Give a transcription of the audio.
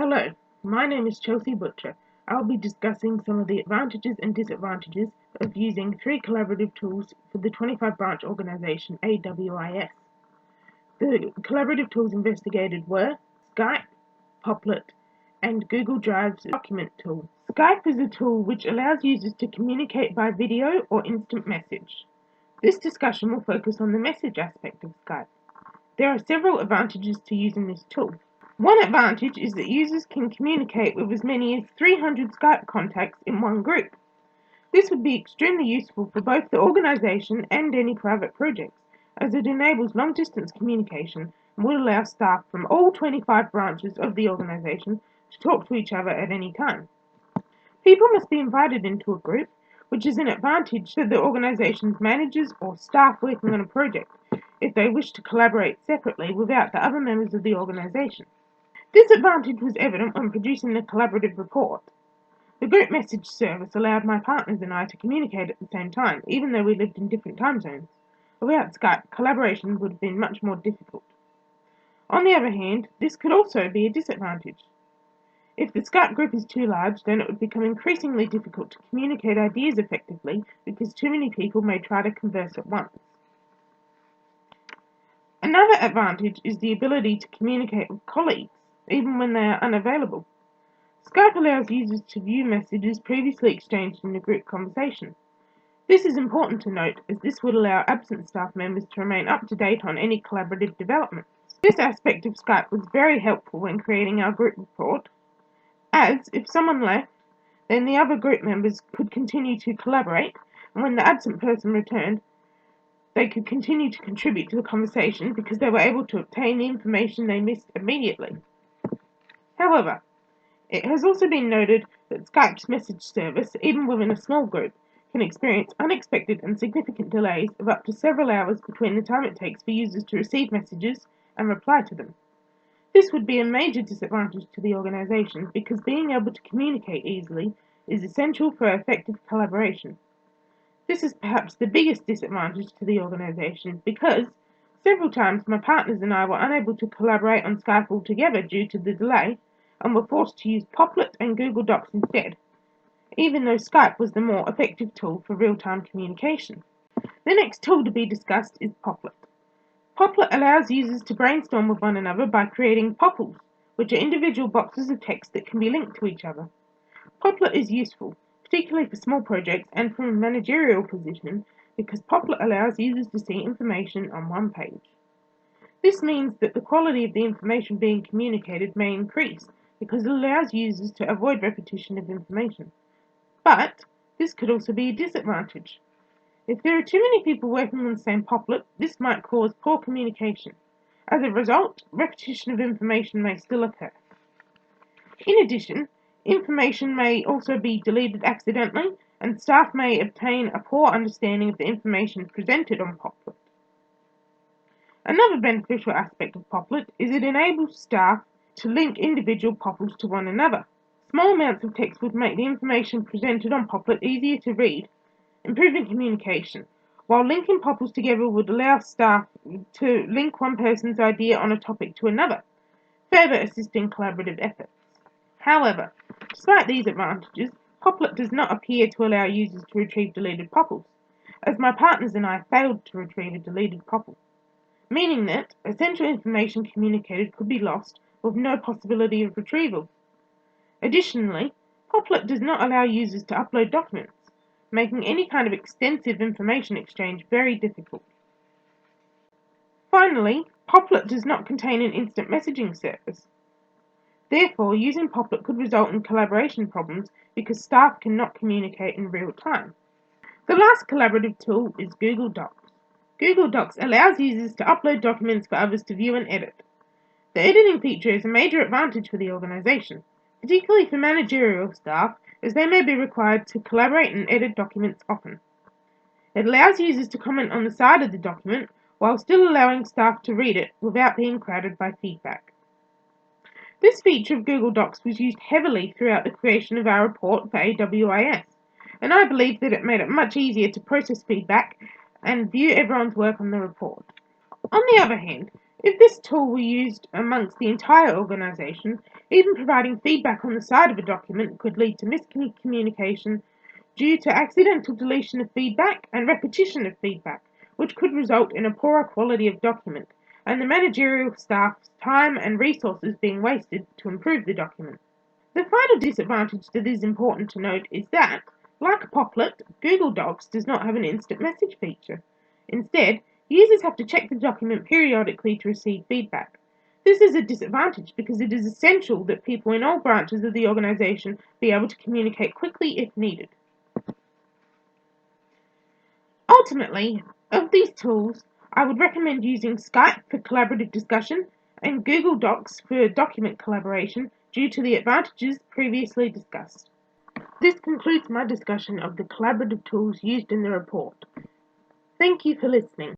Hello, my name is Chelsea Butcher. I'll be discussing some of the advantages and disadvantages of using 3 collaborative tools for the 25 branch organization AWIS. The collaborative tools investigated were Skype, Popplet, and Google Drive's document tool. Skype is a tool which allows users to communicate by video or instant message. This discussion will focus on the message aspect of Skype. There are several advantages to using this tool. One advantage is that users can communicate with as many as 300 Skype contacts in one group. This would be extremely useful for both the organization and any private projects, as it enables long-distance communication and will allow staff from all 25 branches of the organization to talk to each other at any time. People must be invited into a group, which is an advantage to the organization's managers or staff working on a project, if they wish to collaborate separately without the other members of the organization. This advantage was evident when producing the collaborative report. The group message service allowed my partners and I to communicate at the same time, even though we lived in different time zones. Without Skype, collaboration would have been much more difficult. On the other hand, this could also be a disadvantage. If the Skype group is too large, then it would become increasingly difficult to communicate ideas effectively because too many people may try to converse at once. Another advantage is the ability to communicate with colleagues, even when they are unavailable. Skype allows users to view messages previously exchanged in a group conversation. This is important to note, as this would allow absent staff members to remain up to date on any collaborative developments. This aspect of Skype was very helpful when creating our group report, as if someone left, then the other group members could continue to collaborate, and when the absent person returned, they could continue to contribute to the conversation because they were able to obtain the information they missed immediately. However, it has also been noted that Skype's message service, even within a small group, can experience unexpected and significant delays of up to several hours between the time it takes for users to receive messages and reply to them. This would be a major disadvantage to the organization because being able to communicate easily is essential for effective collaboration. This is perhaps the biggest disadvantage to the organization because several times my partners and I were unable to collaborate on Skype altogether due to the delay and were forced to use Popplet and Google Docs instead, even though Skype was the more effective tool for real-time communication. The next tool to be discussed is Popplet. Popplet allows users to brainstorm with one another by creating popples, which are individual boxes of text that can be linked to each other. Popplet is useful, particularly for small projects and from a managerial position, because Popplet allows users to see information on one page. This means that the quality of the information being communicated may increase, because it allows users to avoid repetition of information. But this could also be a disadvantage. If there are too many people working on the same Popplet, this might cause poor communication. As a result, repetition of information may still occur. In addition, information may also be deleted accidentally, and staff may obtain a poor understanding of the information presented on Popplet. Another beneficial aspect of Popplet is it enables staff to link individual popples to one another. Small amounts of text would make the information presented on Popplet easier to read, improving communication, while linking popples together would allow staff to link one person's idea on a topic to another, further assisting collaborative efforts. However, despite these advantages, Popplet does not appear to allow users to retrieve deleted popples, as my partners and I failed to retrieve a deleted popple, meaning that essential information communicated could be lost with no possibility of retrieval. Additionally, Popplet does not allow users to upload documents, making any kind of extensive information exchange very difficult. Finally, Popplet does not contain an instant messaging service. Therefore, using Popplet could result in collaboration problems because staff cannot communicate in real time. The last collaborative tool is Google Docs. Google Docs allows users to upload documents for others to view and edit. The editing feature is a major advantage for the organization, particularly for managerial staff, as they may be required to collaborate and edit documents often. It allows users to comment on the side of the document while still allowing staff to read it without being crowded by feedback. This feature of Google Docs was used heavily throughout the creation of our report for AWIS, and I believe that it made it much easier to process feedback and view everyone's work on the report. On the other hand, If this tool were used amongst the entire organization, even providing feedback on the side of a document could lead to miscommunication due to accidental deletion of feedback and repetition of feedback, which could result in a poorer quality of document, and the managerial staff's time and resources being wasted to improve the document. The final disadvantage that is important to note is that, like Popplet, Google Docs does not have an instant message feature. Instead, users have to check the document periodically to receive feedback. This is a disadvantage because it is essential that people in all branches of the organization be able to communicate quickly if needed. Ultimately, of these tools, I would recommend using Skype for collaborative discussion and Google Docs for document collaboration due to the advantages previously discussed. This concludes my discussion of the collaborative tools used in the report. Thank you for listening.